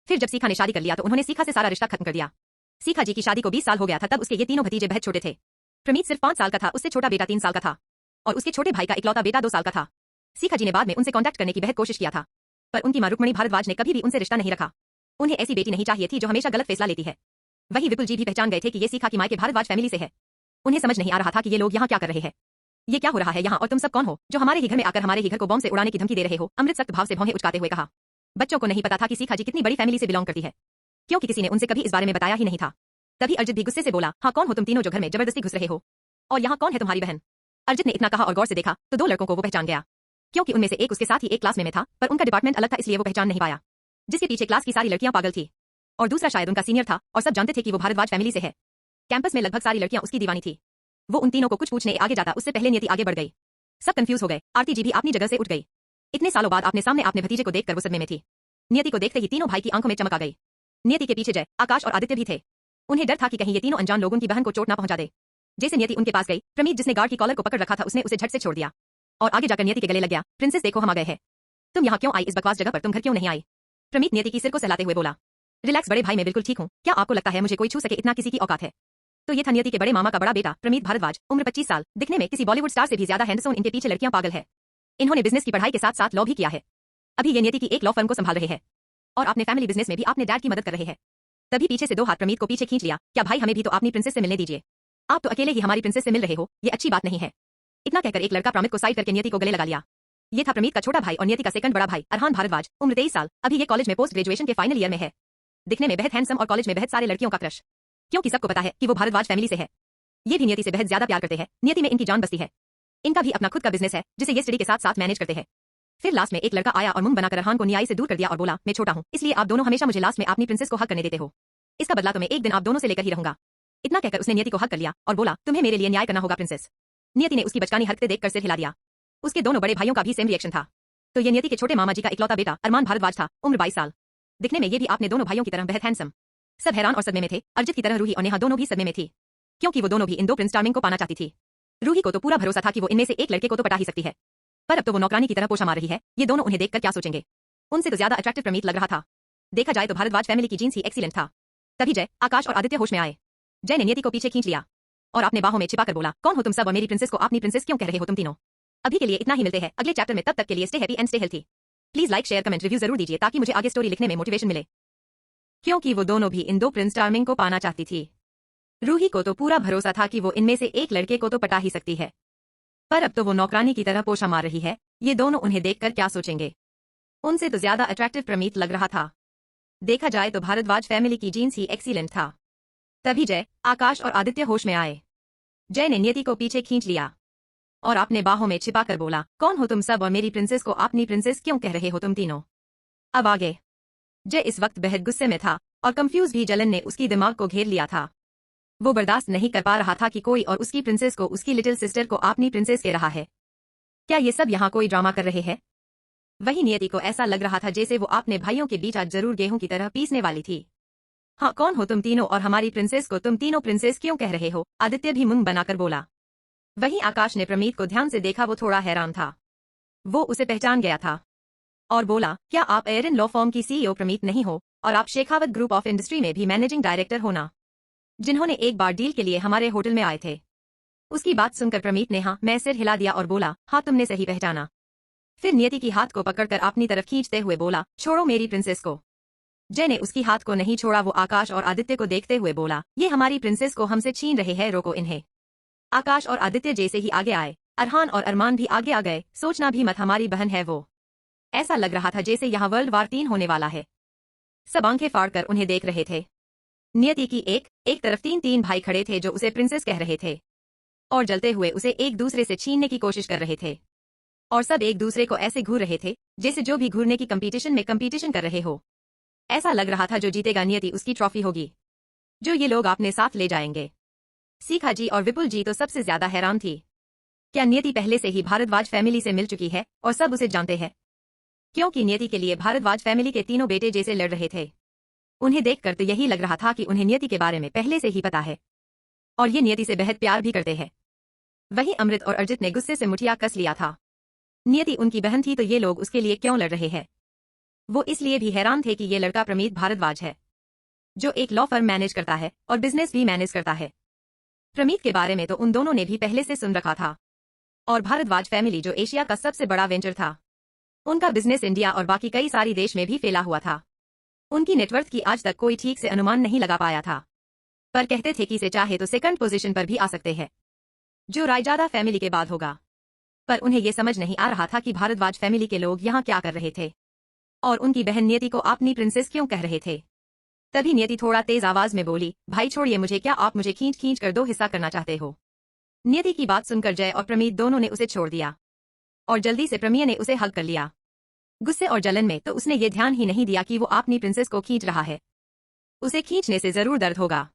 फिर जब सीखा ने शादी कर लिया तो उन्होंने सीखा से सारा रिश्ता खत्म कर दिया। सीखा जी की शादी को 20 साल हो गया था, तब उसके ये तीनों भतीजे बहुत छोटे थे। प्रमीत सिर्फ 5 साल का था, उससे छोटा बेटा 3 साल का था और उसके छोटे भाई का इकलौता बेटा 2 साल का था। सीखा जी ने बाद में उनसे कांटेक्ट करने की बहुत कोशिश किया था, पर उनकी मां रुक्मणी भारद्वाज ने कभी भी उनसे रिश्ता नहीं रखा। उन्हें ऐसी बेटी नहीं चाहिए थी जो हमेशा गलत फैसला लेती है। वही विपुल जी भी पहचान गए थे कि ये सीखा की मां के भारद्वाज फैमिली से है। उन्हें समझ नहीं आ रहा था कि ये लोग यहाँ क्या कर रहे हैं, ये क्या हो रहा है यहाँ, और तुम सब कौन हो जो हमारे ही घर में आकर हमारे ही घर को बॉम्ब से उड़ाने की धमकी दे रहे हो? अमृत सख्त भाव से भौहें उचकाते हुए कहा। बच्चों को नहीं पता था कि सीखा जी कितनी बड़ी फैमिली से बिलोंग करती है, क्योंकि किसी ने उनसे कभी इस बारे में बताया ही नहीं था। तभी अर्जित भी गुस्से से बोला, हाँ कौन हो तुम तीनों जो घर में जबरदस्ती घुस रहे हो, और यहाँ कौन है तुम्हारी बहन? अर्जित ने इतना कहा और गौर से देखा तो 2 लड़कों को वो पहचान गया, क्योंकि उनमें से एक उसके साथ ही एक क्लास में था, पर उनका डिपार्टमेंट अलग था इसलिए वो पहचान नहीं पाया। जिसके पीछे क्लास की सारी लड़कियां पागल थी और दूसरा शायद उनका सीनियर था, और सब जानते थे कि वो भारद्वाज फैमिली से है। कैंपस में लगभग सारी लड़कियां उसकी दीवानी थी। वो उन तीनों को कुछ पूछने आगे जाता उससे पहले नियति आगे बढ़ गई। सब कंफ्यूज हो गए, आरती जी भी अपनी जगह से उठ गई। इतने सालों बाद अपने सामने अपने भतीजे को देखकर वो सदमे में थी। नियति को देखते ही तीनों भाई की आंखों में चमक आ गई। नियति के पीछे जय, आकाश और आदित्य भी थे। उन्हें डर था कि कहीं ये तीनों अनजान लोगों की बहन को चोट ना पहुंचा दे। जैसे नियति उनके पास गई, प्रमीत जिसने गार्ड की कॉलर को पकड़ रखा था उसने उसे झट से छोड़ दिया और आगे जाकर नियति के गले लग गया। प्रिंसेस देखो हम आ गए हैं, तुम यहाँ क्यों आई? इस बकवास जगह पर तुम घर क्यों नहीं आई? प्रमीत नियति की सिर को सहलाते हुए बोला, रिलैक्स बड़े भाई मैं बिल्कुल ठीक हूँ, क्या आपको लगता है मुझे कोई छू सके? इतना किसी की औकात है? तो ये था नियति के बड़े मामा का बड़ा बेटा प्रमीत भारद्वाज, उम्र 25 साल, दिखने में किसी बॉलीवुड स्टार से भी ज्यादा हैंडसम। इनके पीछे लड़कियां पागल है। इन्होंने बिजनेस की पढ़ाई के साथ साथ लॉ भी किया है। अभी ये नियति की एक लॉ फर्म को संभाल रहे हैं और अपने फैमिली बिजनेस में भी अपने डैड की मदद कर रहे हैं। तभी पीछे से दो हाथ प्रमीत को पीछे खींच लिया। क्या भाई, हमें भी तो अपनी प्रिंसेस से मिलने दीजिए। आप तो अकेले ही हमारी प्रिंसेस से मिल रहे हो, ये अच्छी बात नहीं है। इतना कहकर एक लड़का प्रमित को साइड करके नियति को गले लगा लिया। ये था प्रमीत का छोटा भाई और नियति का सेकंड बड़ा भाई अरहान भारद्वाज, उम्र 23 साल। अभी ये कॉलेज में पोस्ट ग्रेजुएशन के फाइनल ईयर में है। दिखने में बेहद हैंडसम और कॉलेज में बेहद सारे लड़कियों का क्रश, क्योंकि सबको पता है कि वो भारद्वाज फैमिली से है। ये भी नियति से बेहद ज्यादा प्यार करते हैं। नियति में इनकी जान बसती है। इनका भी अपना खुद का बिजनेस है जिसे ये स्टडी के साथ साथ मैनेज करते हैं। फिर लास्ट में एक लड़का आया और मुंह बनाकर अरहान को न्याय से दूर कर दिया और बोला, मैं छोटा हूँ, इसलिए आप दोनों हमेशा मुझे लास्ट में अपनी प्रिंसेस को हक करने देते हो। इसका बदला तो मैं एक दिन आप दोनों से लेकर ही रहूंगा। इतना कहकर उसने नियति को हक कर लिया और बोला, तुम्हें मेरे लिए न्याय करना होगा प्रिंसेस। नियति ने उसकी बचकानी हरकतें देखकर सिर हिला दिया। उसके दोनों बड़े भाइयों का भी सेम रिएक्शन था। तो ये नियति के छोटे मामा जी का इकलौता बेटा अरमान भारद्वाज था, उम्र 22 साल। दिखने में ये भी अपने दोनों भाइयों की तरह बेहद हैंडसम। सब हैरान और सदमे में थे। अर्जित की तरह रूही और नेहा दोनों भी सदमे में थी, क्योंकि वो दोनों भी इन दो प्रिंस चार्मिंग को पाना चाहती थी। रूही को तो पूरा भरोसा था कि वो इनमें से एक लड़के को तो पटा ही सकती है, पर अब तो वो नौकरानी की तरह पोछा मार रही है। ये दोनों उन्हें देखकर क्या सोचेंगे। उनसे तो ज्यादा अट्रैक्टिव प्रमीत लग रहा था। देखा जाए तो भारद्वाज फैमिली की जीन्स ही एक्सीलेंट था। तभी जय, आकाश और आदित्य होश में आए। जय ने नियति को पीछे खींच लिया और अपने बाहों में छिपाकर बोला, कौन हो तुम सब और मेरी प्रिंसेस को अपनी प्रिंसेस क्यों कह रहे हो तुम तीनों। अभी के लिए इतना ही, मिलते हैं अगले चैप्टर में। तब तक के लिए stay happy and stay healthy. Please like, share, comment, review जरूर दीजिए ताकि मुझे आगे स्टोरी लिखने में मोटिवेशन मिले, क्योंकि वो दोनों भी इन दो प्रिंस चार्मिंग को पाना चाहती थी। रूही को तो पूरा भरोसा था कि वो इनमें से एक लड़के को तो पटा ही सकती है, पर अब तो वो नौकरानी की तरह पोछा मार रही है। ये दोनों उन्हें देखकर क्या सोचेंगे। उनसे तो ज्यादा अट्रैक्टिव प्रमीत लग रहा था। देखा जाए तो भारद्वाज फैमिली की जीन्स ही एक्सीलेंट था। तभी जय, आकाश और आदित्य होश में आए। जय ने नियति को पीछे खींच लिया और अपने बाहों में छिपाकर बोला, कौन हो तुम सब और मेरी प्रिंसेस को अपनी प्रिंसेस क्यों कह रहे हो तुम तीनों। अब आगे। जय इस वक्त बेहद गुस्से में था और कंफ्यूज भी। जलन ने उसकी दिमाग को घेर लिया था। वो बर्दाश्त नहीं कर पा रहा था कि कोई और उसकी प्रिंसेस को, उसकी लिटिल सिस्टर को अपनी प्रिंसेस कह रहा है। क्या ये सब यहाँ कोई ड्रामा कर रहे हैं। वही नियति को ऐसा लग रहा था जैसे वो अपने भाइयों के बीच आज जरूर गेहूं की तरह पीसने वाली थी। हाँ, कौन हो तुम तीनों और हमारी प्रिंसेस को तुम तीनों प्रिंसेस क्यों कह रहे हो। आदित्य भी मुंह बनाकर बोला। वहीं आकाश ने प्रमीत को ध्यान से देखा। वो थोड़ा हैरान था। वो उसे पहचान गया था और बोला, क्या आप एयरन लॉ फर्म की सीईओ प्रमीत नहीं हो और आप शेखावत ग्रुप ऑफ इंडस्ट्री में भी मैनेजिंग डायरेक्टर हो ना, जिन्होंने एक बार डील के लिए हमारे होटल में आए थे। उसकी बात सुनकर प्रमीत ने हाँ मैं सिर हिला दिया और बोला, हाँ तुमने सही पहचाना। फिर नियति की हाथ को पकड़कर अपनी तरफ खींचते हुए बोला, छोड़ो मेरी प्रिंसेस को। जय ने उसकी हाथ को नहीं छोड़ा। वो आकाश और आदित्य को देखते हुए बोला, ये हमारी प्रिंसेस को हमसे छीन रहे हैं, रोको इन्हें। आकाश और आदित्य जैसे ही आगे आए, अरहान और अरमान भी आगे आ गए। सोचना भी मत, हमारी बहन है वो। ऐसा लग रहा था जैसे यहाँ वर्ल्ड वार 3 होने वाला है। सब आंखें फाड़कर उन्हें देख रहे थे। नियति की एक तरफ तीन भाई खड़े थे जो उसे प्रिंसेस कह रहे थे और जलते हुए उसे एक दूसरे से छीनने की कोशिश कर रहे थे। और सब एक दूसरे को ऐसे घूर रहे थे जैसे जो भी घूरने की कंपटीशन में कंपटीशन कर रहे हो। ऐसा लग रहा था जो जीतेगा नियति उसकी ट्रॉफी होगी, जो ये लोग अपने साथ ले जाएंगे। सीखा जी और विपुल जी तो सबसे ज्यादा हैरान थी। क्या नियति पहले से ही भारद्वाज फैमिली से मिल चुकी है और सब उसे जानते हैं, क्योंकि नियति के लिए भारद्वाज फैमिली के तीनों बेटे जैसे लड़ रहे थे। उन्हें देखकर तो यही लग रहा था कि उन्हें नियति के बारे में पहले से ही पता है और ये नियति से बेहद प्यार भी करते हैं। वहीं अमृत और अर्जित ने गुस्से से मुठिया कस लिया था। नियति उनकी बहन थी तो ये लोग उसके लिए क्यों लड़ रहे हैं। वो इसलिए भी हैरान थे कि ये लड़का प्रमीत भारद्वाज है, जो एक लॉ फर्म मैनेज करता है और बिजनेस भी मैनेज करता है। प्रमीत के बारे में तो उन दोनों ने भी पहले से सुन रखा था। और भारद्वाज फैमिली जो एशिया का सबसे बड़ा वेंचर था, उनका बिजनेस इंडिया और बाकी कई सारी देश में भी फैला हुआ था। उनकी नेटवर्थ की आज तक कोई ठीक से अनुमान नहीं लगा पाया था, पर कहते थे कि इसे चाहे तो सेकंड पोजीशन पर भी आ सकते हैं, जो रायजादा फैमिली के बाद होगा। पर उन्हें यह समझ नहीं आ रहा था कि भारद्वाज फैमिली के लोग यहाँ क्या कर रहे थे और उनकी बहन नियति को अपनी प्रिंसेस क्यों कह रहे थे। तभी नियति थोड़ा तेज आवाज में बोली, भाई छोड़िए मुझे, क्या आप मुझे खींच खींच कर 2 हिस्सा करना चाहते हो। नियति की बात सुनकर जय और प्रमीत दोनों ने उसे छोड़ दिया और जल्दी से प्रमीय ने उसे हग कर लिया। गुस्से और जलन में तो उसने ये ध्यान ही नहीं दिया कि वो अपनी प्रिंसेस को खींच रहा है। उसे खींचने से जरूर दर्द होगा।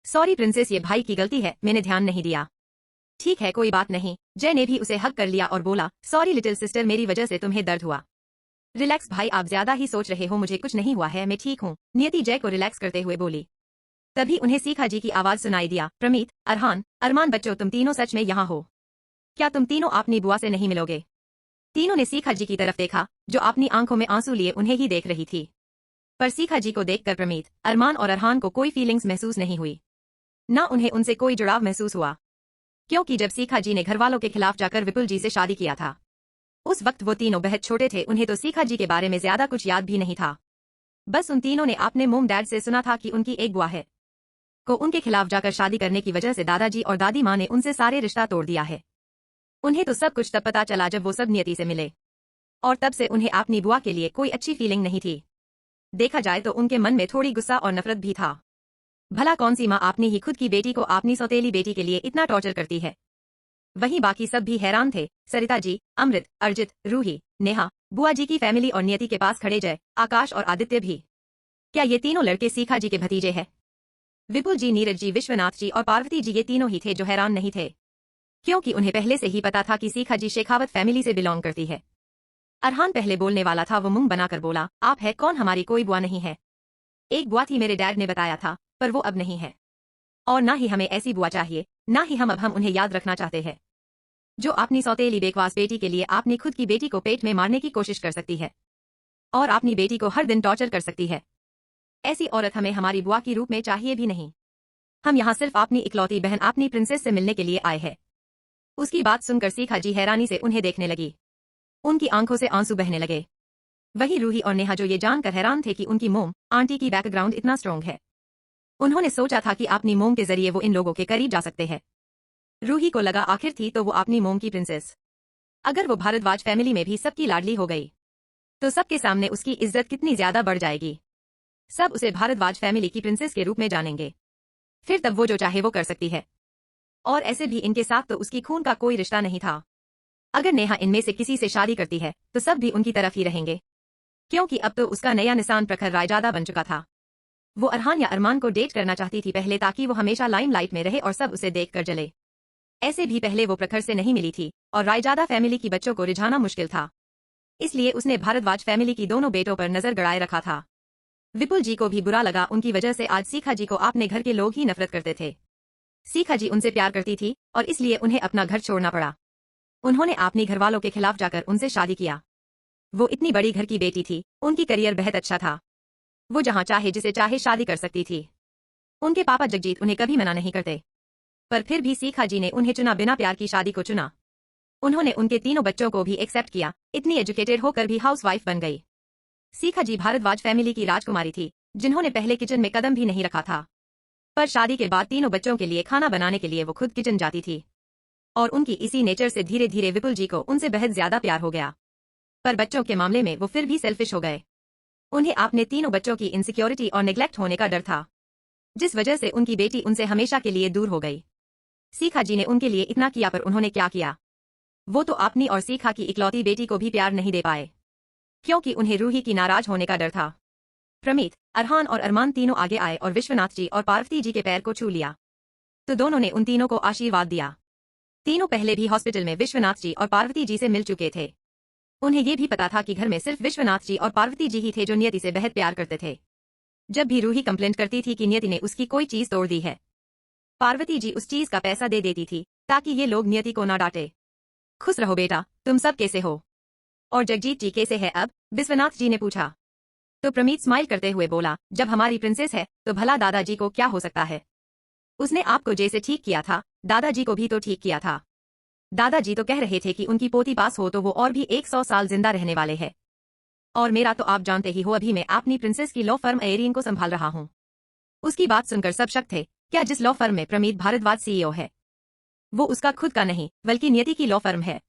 सॉरी प्रिंसेस, ये भाई की गलती है, मैंने ध्यान नहीं दिया। ठीक है कोई बात नहीं। जय ने भी उसे हग कर लिया और बोला, सॉरी लिटिल सिस्टर, मेरी वजह से तुम्हें दर्द हुआ। रिलैक्स भाई, आप ज्यादा ही सोच रहे हो, मुझे कुछ नहीं हुआ है, मैं ठीक हूँ। नियति जय को रिलैक्स करते हुए बोली। तभी उन्हें सीखा जी की आवाज सुनाई दिया, प्रमीत, अरहान, अरमान बच्चों, तुम तीनों सच में यहाँ हो? क्या तुम तीनों अपनी बुआ से नहीं मिलोगे? तीनों ने सीखा जी की तरफ देखा, जो अपनी आंखों में आंसू लिए उन्हें ही देख रही थी। पर सीखा जी को देखकर प्रमीत, अरमान और अरहान को कोई फीलिंग्स महसूस नहीं हुई। ना उन्हें उनसे कोई जुड़ाव महसूस हुआ, क्योंकि जब सीखा जी ने घरवालों के खिलाफ जाकर विपुल जी से शादी किया था, उस वक्त वो तीनों बेहद छोटे थे। उन्हें तो सीखा जी के बारे में ज्यादा कुछ याद भी नहीं था। बस उन तीनों ने अपने मोम डैड से सुना था कि उनकी एक बुआ है को उनके खिलाफ जाकर शादी करने की वजह से दादाजी और दादी माँ ने उनसे सारे रिश्ता तोड़ दिया है। उन्हें तो सब कुछ तब पता चला जब वो सब नियति से मिले, और तब से उन्हें अपनी बुआ के लिए कोई अच्छी फीलिंग नहीं थी। देखा जाए तो उनके मन में थोड़ी गुस्सा और नफरत भी था। भला कौन सी माँ अपनी ही खुद की बेटी को अपनी सौतेली बेटी के लिए इतना टॉर्चर करती है। वहीं बाकी सब भी हैरान थे। सरिता जी, अमृत, अर्जित, रूही, नेहा, बुआ जी की फैमिली और नियति के पास खड़े जय, आकाश और आदित्य भी। क्या ये तीनों लड़के सीखा जी के भतीजे हैं? विपुल जी, नीरज जी, विश्वनाथ जी और पार्वती जी ये तीनों ही थे जो हैरान नहीं थे, क्योंकि उन्हें पहले से ही पता था कि सीखा जी शेखावत फैमिली से बिलोंग करती है। अरहान पहले बोलने वाला था, वो मुंह बनाकर बोला, आप है कौन? हमारी कोई बुआ नहीं है। एक बुआ थी, मेरे डैड ने बताया था, पर वो अब नहीं है, और ना ही हमें ऐसी बुआ चाहिए, ना ही हम उन्हें याद रखना चाहते हैं जो अपनी सौतेली बेकवास बेटी के लिए अपनी खुद की बेटी को पेट में मारने की कोशिश कर सकती है और अपनी बेटी को हर दिन टॉर्चर कर सकती है। ऐसी औरत हमें हमारी बुआ की रूप में चाहिए भी नहीं। हम यहाँ सिर्फ अपनी इकलौती बहन अपनी प्रिंसेस से मिलने के लिए आए हैं। उसकी बात सुनकर सीखा जी हैरानी से उन्हें देखने लगी। उनकी आंखों से आंसू बहने लगे। वही रूही और नेहा जो ये जानकर हैरान थे कि उनकी मोम आंटी की बैकग्राउंड इतना स्ट्रॉन्ग है। उन्होंने सोचा था कि अपनी मोम के जरिए वो इन लोगों के करीब जा सकते हैं। रूही को लगा आखिर थी तो वो अपनी मोम की प्रिंसेस। अगर वो भारद्वाज फैमिली में भी सबकी लाडली हो गई तो सबके सामने उसकी इज्जत कितनी ज्यादा बढ़ जाएगी। सब उसे भारद्वाज फैमिली की प्रिंसेस के रूप में जानेंगे। फिर तब वो जो चाहे वो कर सकती है। और ऐसे भी इनके साथ तो उसकी खून का कोई रिश्ता नहीं था। अगर नेहा इनमें से किसी से शादी करती है तो सब भी उनकी तरफ ही रहेंगे, क्योंकि अब तो उसका नया निशान प्रखर रायजादा बन चुका था। वो अरहान या अरमान को डेट करना चाहती थी पहले, ताकि वो हमेशा लाइमलाइट में रहे और सब उसे देखकर जले। ऐसे भी पहले वो प्रखर से नहीं मिली थी और रायजादा फैमिली की बच्चों को रिझाना मुश्किल था, इसलिए उसने भारद्वाज फैमिली की दोनों बेटों पर नजर गड़ाए रखा था। विपुल जी को भी बुरा लगा, उनकी वजह से आज सीखा जी को अपने घर के लोग ही नफरत करते थे। सीखा जी उनसे प्यार करती थी और इसलिए उन्हें अपना घर छोड़ना पड़ा। उन्होंने अपनी घरवालों के खिलाफ जाकर उनसे शादी किया। वो इतनी बड़ी घर की बेटी थी, उनकी करियर बेहद अच्छा था, वो जहां चाहे जिसे चाहे शादी कर सकती थी। उनके पापा जगजीत उन्हें कभी मना नहीं करते, पर फिर भी सीखा जी ने उन्हें चुना, बिना प्यार की शादी को चुना। उन्होंने उनके तीनों बच्चों को भी एक्सेप्ट किया, इतनी एजुकेटेड होकर भी हाउसवाइफ बन गई। सीखा जी भारद्वाज फैमिली की राजकुमारी थी, जिन्होंने पहले किचन में कदम भी नहीं रखा था, पर शादी के बाद तीनों बच्चों के लिए खाना बनाने के लिए वो खुद किचन जाती थी। और उनकी इसी नेचर से धीरे धीरे विपुल जी को उनसे बेहद ज्यादा प्यार हो गया। पर बच्चों के मामले में वो फिर भी सेल्फिश हो गए। उन्हें अपने तीनों बच्चों की इनसिक्योरिटी और नेग्लेक्ट होने का डर था, जिस वजह से उनकी बेटी उनसे हमेशा के लिए दूर हो गई। सीखा जी ने उनके लिए इतना किया, पर उन्होंने क्या किया? वो तो अपनी और सीखा की इकलौती बेटी को भी प्यार नहीं दे पाए, क्योंकि उन्हें रूही की नाराज होने का डर था। प्रमीत, अरहान और अरमान तीनों आगे आए और विश्वनाथ जी और पार्वती जी के पैर को छू लिया, तो दोनों ने उन तीनों को आशीर्वाद दिया। तीनों पहले भी हॉस्पिटल में विश्वनाथ जी और पार्वती जी से मिल चुके थे। उन्हें ये भी पता था कि घर में सिर्फ विश्वनाथ जी और पार्वती जी ही थे जो नियति से बेहद प्यार करते थे। जब भी रूही कंप्लेंट करती थी कि नियति ने उसकी कोई चीज तोड़ दी है, पार्वती जी उस चीज का पैसा दे देती थी ताकि ये लोग नियति को ना डांटे। खुश रहो बेटा, तुम सब कैसे हो? और जगजीत जी कैसे है अब? विश्वनाथ जी ने पूछा। तो प्रमीत स्माइल करते हुए बोला, जब हमारी प्रिंसेस है तो भला दादाजी को क्या हो सकता है? उसने आपको जैसे ठीक किया था, दादाजी को भी तो ठीक किया था। दादाजी तो कह रहे थे कि उनकी पोती पास हो तो वो और भी 100 साल जिंदा रहने वाले हैं। और मेरा तो आप जानते ही हो, अभी मैं अपनी प्रिंसेस की लॉ फर्म एरिन को संभाल रहा हूँ। उसकी बात सुनकर सब शक थे। क्या जिस लॉ फर्म में प्रमीत भारद्वाज सीईओ है, वो उसका खुद का नहीं बल्कि नियति की लॉ फर्म है?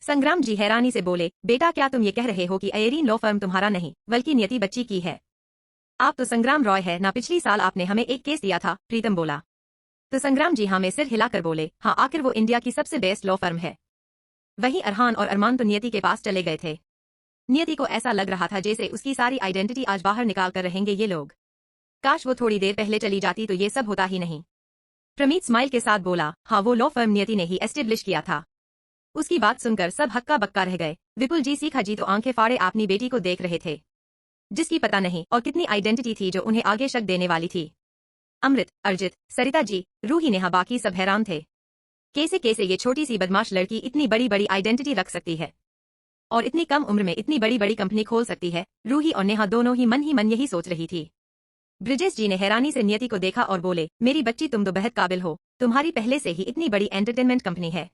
संग्राम जी हैरानी से बोले, बेटा क्या तुम ये कह रहे हो कि एरिन लॉ फर्म तुम्हारा नहीं बल्कि नियति बच्ची की है? आप तो संग्राम रॉय है ना, पिछली साल आपने हमें एक केस दिया था, प्रीतम बोला। तो संग्राम जी हाँ में सिर हिलाकर बोले, हाँ आखिर वो इंडिया की सबसे बेस्ट लॉ फर्म है। वहीं अरहान और अरमान तो नियति के पास चले गए थे। नियति को ऐसा लग रहा था जैसे उसकी सारी आइडेंटिटी आज बाहर निकाल कर रहेंगे ये लोग। काश वो थोड़ी देर पहले चली जाती तो ये सब होता ही नहीं। प्रमीत स्माइल के साथ बोला, हाँ वो लॉ फर्म नियति ने ही एस्टेब्लिश किया था। उसकी बात सुनकर सब हक्का बक्का रह गए। विपुल जी, सीखा जी तो आंखें फाड़े अपनी बेटी को देख रहे थे, जिसकी पता नहीं और कितनी आइडेंटिटी थी जो उन्हें आगे शक देने वाली थी। अमृत, अर्जित, सरिता जी, रूही, नेहा, बाकी सब हैरान थे। कैसे कैसे ये छोटी सी बदमाश लड़की इतनी बड़ी बड़ी आइडेंटिटी रख सकती है और इतनी कम उम्र में इतनी बड़ी बड़ी कंपनी खोल सकती है? रूही और नेहा दोनों ही मन यही सोच रही थी। ब्रिजेश जी ने हैरानी से नियति को देखा और बोले, मेरी बच्ची तुम तो बेहद काबिल हो, तुम्हारी पहले से ही इतनी बड़ी एंटरटेनमेंट कंपनी है।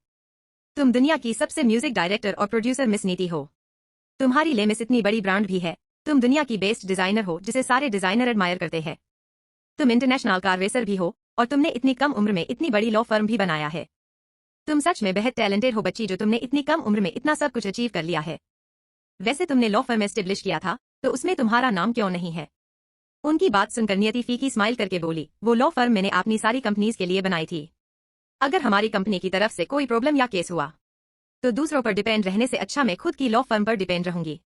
तुम दुनिया की सबसे म्यूजिक डायरेक्टर और प्रोड्यूसर मिस नीति हो। तुम्हारी लेमिस इतनी बड़ी ब्रांड भी है। तुम दुनिया की बेस्ट डिजाइनर हो जिसे सारे डिजाइनर एडमायर करते हैं। तुम इंटरनेशनल कार रेसर भी हो और तुमने इतनी कम उम्र में इतनी बड़ी लॉ फर्म भी बनाया है। तुम सच में बेहद टैलेंटेड हो बच्ची, जो तुमने इतनी कम उम्र में इतना सब कुछ अचीव कर लिया है। वैसे तुमने लॉ फर्म एस्टेब्लिश किया था तो उसमें तुम्हारा नाम क्यों नहीं है? उनकी बात सुनकर नियति फीकी स्माइल करके बोली, वो लॉ फर्म मैंने अपनी सारी कंपनीज के लिए बनाई थी। अगर हमारी कंपनी की तरफ से कोई प्रॉब्लम या केस हुआ तो दूसरों पर डिपेंड रहने से अच्छा मैं खुद की लॉ फर्म पर डिपेंड रहूंगी।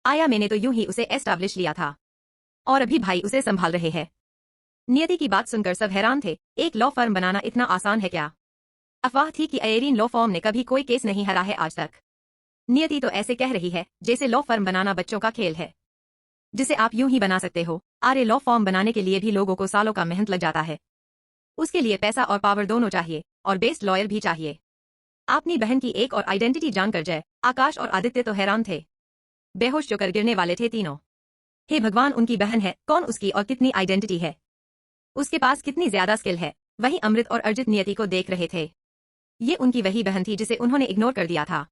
आया मैंने तो यूं ही उसे एस्टैब्लिश लिया था और अभी भाई उसे संभाल रहे हैं। नियति की बात सुनकर सब हैरान थे। एक लॉ फर्म बनाना इतना आसान है क्या? अफवाह थी कि आयरीन लॉ फर्म ने कभी कोई केस नहीं हरा है आज तक। नियति तो ऐसे कह रही है जैसे लॉ फर्म बनाना बच्चों का खेल है जिसे आप यूं ही बना सकते हो। अरे लॉ फर्म बनाने के लिए भी लोगों को सालों का मेहनत लग जाता है। उसके लिए पैसा और पावर दोनों चाहिए और बेस्ट लॉयर भी चाहिए। अपनी बहन की एक और आइडेंटिटी जानकर जय, आकाश और आदित्य तो हैरान थे। बेहोश होकर गिरने वाले थे तीनों। हे भगवान, उनकी बहन है, कौन उसकी और कितनी आइडेंटिटी है, उसके पास कितनी ज्यादा स्किल है। वहीं अमृत और अर्जित नियति को देख रहे थे। ये उनकी वही बहन थी जिसे उन्होंने इग्नोर कर दिया था,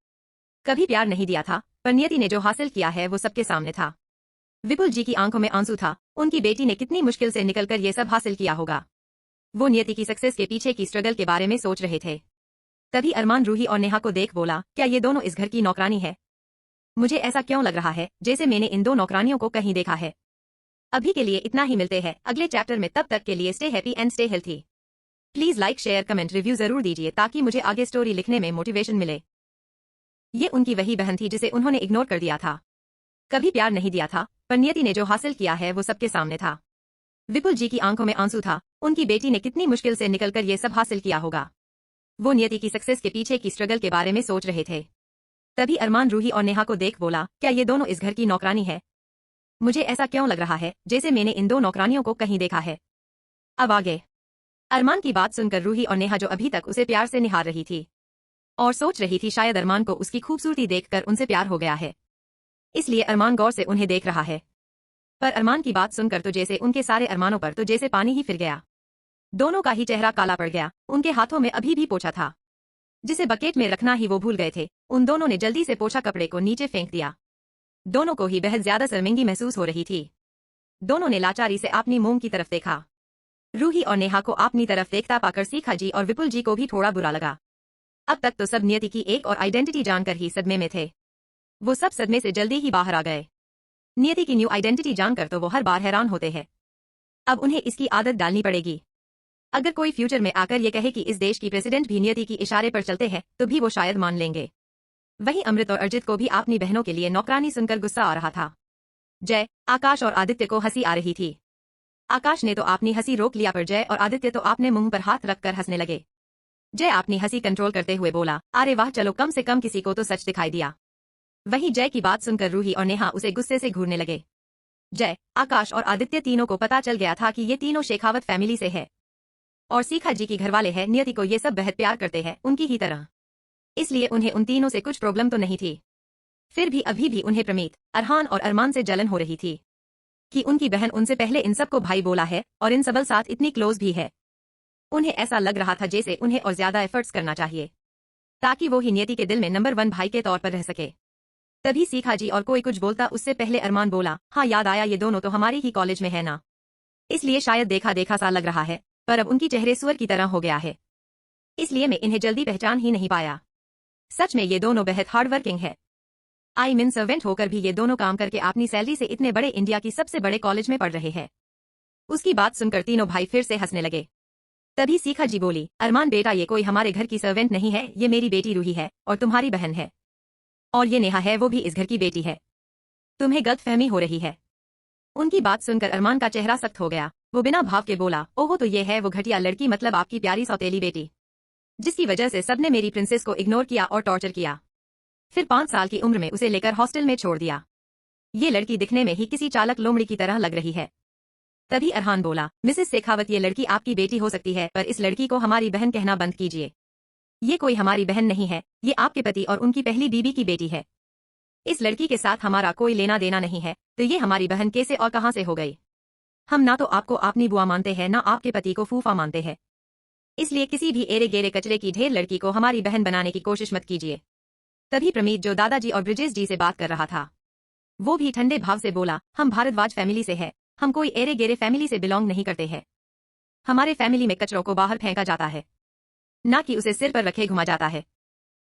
कभी प्यार नहीं दिया था, पर नियति ने जो हासिल किया है वो सबके सामने था। विपुल जी की आंखों में आंसू था। उनकी बेटी ने कितनी मुश्किल से निकलकर ये सब हासिल किया होगा। वो नियति की सक्सेस के पीछे की स्ट्रगल के बारे में सोच रहे थे। तभी अरमान रूही और नेहा को देख बोला, क्या ये दोनों इस घर की नौकरानी है? मुझे ऐसा क्यों लग रहा है जैसे मैंने इन दो नौकरानियों को कहीं देखा है। अभी के लिए इतना ही, मिलते हैं अगले चैप्टर में। तब तक के लिए stay happy and stay healthy. Please like share comment review जरूर दीजिए ताकि मुझे आगे स्टोरी लिखने में मोटिवेशन मिले। ये उनकी वही बहन थी जिसे उन्होंने इग्नोर कर दिया था, कभी प्यार नहीं दिया था, पर नियति ने जो हासिल किया है वो सबके सामने था। विपुल जी की आंखों में आंसू था। उनकी बेटी ने कितनी मुश्किल से निकलकर ये सब हासिल किया होगा। वो नियति की सक्सेस के पीछे की स्ट्रगल के बारे में सोच रहे थे। तभी अरमान रूही और नेहा को देख बोला, क्या ये दोनों इस घर की नौकरानी है? मुझे ऐसा क्यों लग रहा है जैसे मैंने इन दो नौकरानियों को कहीं देखा है। अब आगे। अरमान की बात सुनकर रूही और नेहा, जो अभी तक उसे प्यार से निहार रही थी और सोच रही थी शायद अरमान को उसकी खूबसूरती देखकर उनसे प्यार हो गया है, इसलिए अरमान गौर से उन्हें देख रहा है। पर अरमान की बात सुनकर तो जैसे उनके सारे अरमानों पर तो जैसे पानी ही फिर गया। दोनों का ही चेहरा काला पड़ गया। उनके हाथों में अभी भी पोछा था जिसे बकेट में रखना ही वो भूल गए थे। उन दोनों ने जल्दी से पोछा कपड़े को नीचे फेंक दिया। दोनों को ही बेहद ज्यादा शर्मिंदगी महसूस हो रही थी। दोनों ने लाचारी से अपनी मोम की तरफ देखा। रूही और नेहा को अपनी तरफ देखता पाकर सीखा जी और विपुल जी को भी थोड़ा बुरा लगा। अब तक तो सब नियति की एक और आइडेंटिटी जानकर ही सदमे में थे। वो सब सदमे से जल्दी ही बाहर आ गए। नियति की न्यू आइडेंटिटी जानकर तो वो हर बार हैरान होते हैं। अब उन्हें इसकी आदत डालनी पड़ेगी। अगर कोई फ्यूचर में आकर ये कहे कि इस देश की प्रेसिडेंट भी नियति की इशारे पर चलते हैं तो भी वो शायद मान लेंगे। वहीं अमृत और अर्जित को भी अपनी बहनों के लिए नौकरानी सुनकर गुस्सा आ रहा था। जय, आकाश और आदित्य को हंसी आ रही थी। आकाश ने तो अपनी हंसी रोक लिया, पर जय और आदित्य तो अपने मुंह पर हाथ रखकर हंसने लगे। जय अपनी हंसी कंट्रोल करते हुए बोला, अरे वाह, चलो कम से कम किसी को तो सच दिखाई दिया। वहीं जय की बात सुनकर रूही और नेहा उसे गुस्से से घूरने लगे। जय, आकाश और आदित्य तीनों को पता चल गया था कि ये तीनों शेखावत फैमिली से है और सीखा जी की घरवाले हैं। नियति को ये सब बेहद प्यार करते हैं उनकी ही तरह, इसलिए उन्हें उन तीनों से कुछ प्रॉब्लम तो नहीं थी। फिर भी अभी भी उन्हें प्रमीत, अरहान और अरमान से जलन हो रही थी कि उनकी बहन उनसे पहले इन सबको भाई बोला है और इन सबल साथ इतनी क्लोज भी है। उन्हें ऐसा लग रहा था जैसे उन्हें और ज्यादा एफर्ट्स करना चाहिए ताकि वो ही नियति के दिल में नंबर 1 भाई के तौर पर रह सके। तभी सीखा जी और कोई कुछ बोलता उससे पहले अरमान बोला, हाँ याद आया, ये दोनों तो हमारी ही कॉलेज में है ना, इसलिए शायद देखा देखा सा लग रहा है, पर अब उनकी चेहरे सुअर की तरह हो गया है, इसलिए मैं इन्हें जल्दी पहचान ही नहीं पाया। सच में ये दोनों बेहद हार्ड वर्किंग है। आई मीन सर्वेंट होकर भी ये दोनों काम करके अपनी सैलरी से इतने बड़े इंडिया की सबसे बड़े कॉलेज में पढ़ रहे हैं। उसकी बात सुनकर तीनों भाई फिर से हंसने लगे। तभी सीखा जी बोली, अरमान बेटा, ये कोई हमारे घर की सर्वेंट नहीं है, ये मेरी बेटी रूही है और तुम्हारी बहन है, और ये नेहा है, वो भी इस घर की बेटी है। तुम्हें गलतफहमी हो रही है। उनकी बात सुनकर अरमान का चेहरा सख्त हो गया। वो बिना भाव के बोला, ओहो, तो ये है वो घटिया लड़की, मतलब आपकी प्यारी सौतेली बेटी, जिसकी वजह से सबने मेरी प्रिंसेस को इग्नोर किया और टॉर्चर किया, फिर 5 साल की उम्र में उसे लेकर हॉस्टल में छोड़ दिया। ये लड़की दिखने में ही किसी चालक लोमड़ी की तरह लग रही है। तभी अरहान बोला, मिसेस शेखावत, ये लड़की आपकी बेटी हो सकती है, पर इस लड़की को हमारी बहन कहना बंद कीजिए। ये कोई हमारी बहन नहीं है, ये आपके पति और उनकी पहली बीवी की बेटी है। इस लड़की के साथ हमारा कोई लेना देना नहीं है, तो ये हमारी बहन कैसे और कहां से हो गई? हम ना तो आपको अपनी बुआ मानते हैं ना आपके पति को फूफा मानते हैं, इसलिए किसी भी एरे गेरे कचरे की ढेर लड़की को हमारी बहन बनाने की कोशिश मत कीजिए। तभी प्रमीत, जो दादाजी और ब्रिजेश जी से बात कर रहा था, वो भी ठंडे भाव से बोला, हम भारद्वाज फैमिली से है, हम कोई एरे गेरे फैमिली से बिलोंग नहीं करते हैं। हमारे फैमिली में कचरों को बाहर फेंका जाता है, ना कि उसे सिर पर रखे घुमा जाता है।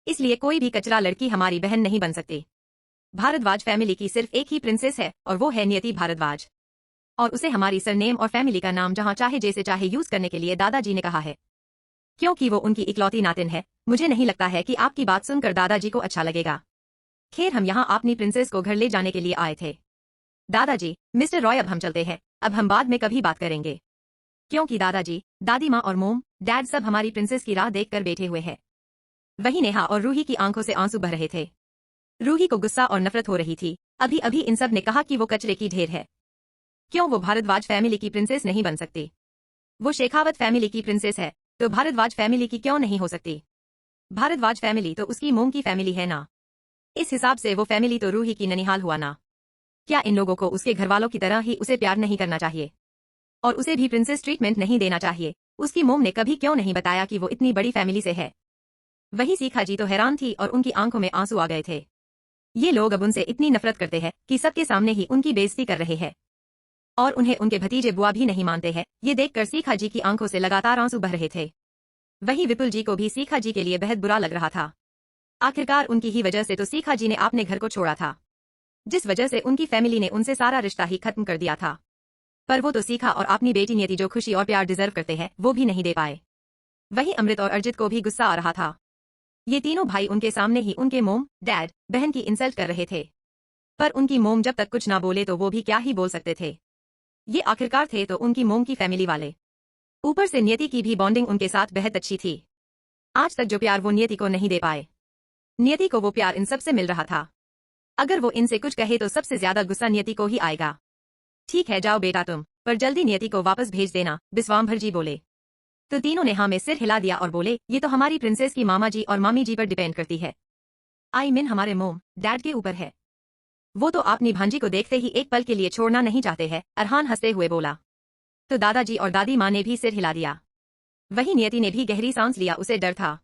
इसलिए कोई भी कचरा लड़की हमारी बहन नहीं बन सकती। भारद्वाज फैमिली की सिर्फ एक ही प्रिंसेस है और वो है नियति भारद्वाज, और उसे हमारी सरनेम और फैमिली का नाम जहां चाहे जैसे चाहे यूज करने के लिए दादाजी ने कहा है, क्योंकि वो उनकी इकलौती नातिन है। मुझे नहीं लगता है कि आपकी बात सुनकर दादाजी को अच्छा लगेगा। खैर, हम यहाँ अपनी प्रिंसेस को घर ले जाने के लिए आए थे। दादाजी, मिस्टर रॉय, अब हम चलते हैं, अब हम बाद में कभी बात करेंगे, क्योंकि दादाजी, दादी माँ और मोम डैड सब हमारी प्रिंसेस की राह देखकर बैठे हुए हैं। वही नेहा और रूही की आंखों से आंसू बह रहे थे। रूही को गुस्सा और नफरत हो रही थी। अभी अभी इन सब ने कहा कि वो कचरे की ढेर है, क्यों वो भारद्वाज फैमिली की प्रिंसेस नहीं बन सकती? वो शेखावत फैमिली की प्रिंसेस है, तो भारद्वाज फैमिली की क्यों नहीं हो सकती? भारद्वाज फैमिली तो उसकी मोम की फैमिली है ना। इस हिसाब से वो फैमिली तो रूही की ननिहाल हुआ ना। क्या इन लोगों को उसके घरवालों की तरह ही उसे प्यार नहीं करना चाहिए और उसे भी प्रिंसेस ट्रीटमेंट नहीं देना चाहिए? उसकी मोम ने कभी क्यों नहीं बताया कि वो इतनी बड़ी फैमिली से है? वही सीखा जी तो हैरान थी और उनकी आंखों में आंसू आ गए थे। ये लोग अब उनसे इतनी नफरत करते हैं कि सबके सामने ही उनकी बेइज्जती कर रहे हैं, और उन्हें उनके भतीजे बुआ भी नहीं मानते हैं। ये देखकर सीखा जी की आंखों से लगातार आंसू बह रहे थे। वही विपुल जी को भी सीखा जी के लिए बेहद बुरा लग रहा था। आखिरकार उनकी ही वजह से तो सीखा जी ने अपने घर को छोड़ा था, जिस वजह से उनकी फैमिली ने उनसे सारा रिश्ता ही खत्म कर दिया था। पर वो तो सीखा और अपनी बेटी नियति, जो खुशी और प्यार डिजर्व करते हैं, वो भी नहीं दे पाए। वही अमृत और अर्जित को भी गुस्सा आ रहा था। ये तीनों भाई उनके सामने ही उनके मोम, डैड, बहन की इंसल्ट कर रहे थे, पर उनकी मोम जब तक कुछ ना बोले तो वो भी क्या ही बोल सकते थे। ये आखिरकार थे तो उनकी मोम की फैमिली वाले। ऊपर से नियति की भी बॉन्डिंग उनके साथ बेहद अच्छी थी। आज तक जो प्यार वो नियति को नहीं दे पाए, नियति को वो प्यार इन सबसे मिल रहा था। अगर वो इनसे कुछ कहे तो सबसे ज्यादा गुस्सा नियति को ही आएगा। ठीक है, जाओ बेटा तुम, पर जल्दी नियति को वापस भेज देना, विश्वाम्भर जी बोले। तो तीनों ने हाँ में सिर हिला दिया और बोले, ये तो हमारी प्रिंसेस की मामा जी और मामी जी पर डिपेंड करती है। आई मीन हमारे मोम, डैड के ऊपर है। वो तो अपनी भांजी को देखते ही एक पल के लिए छोड़ना नहीं चाहते हैं, अरहान हंसते हुए बोला। तो दादाजी और दादी माँ ने भी सिर हिला दिया। वही नियति ने भी गहरी सांस लिया, उसे डर था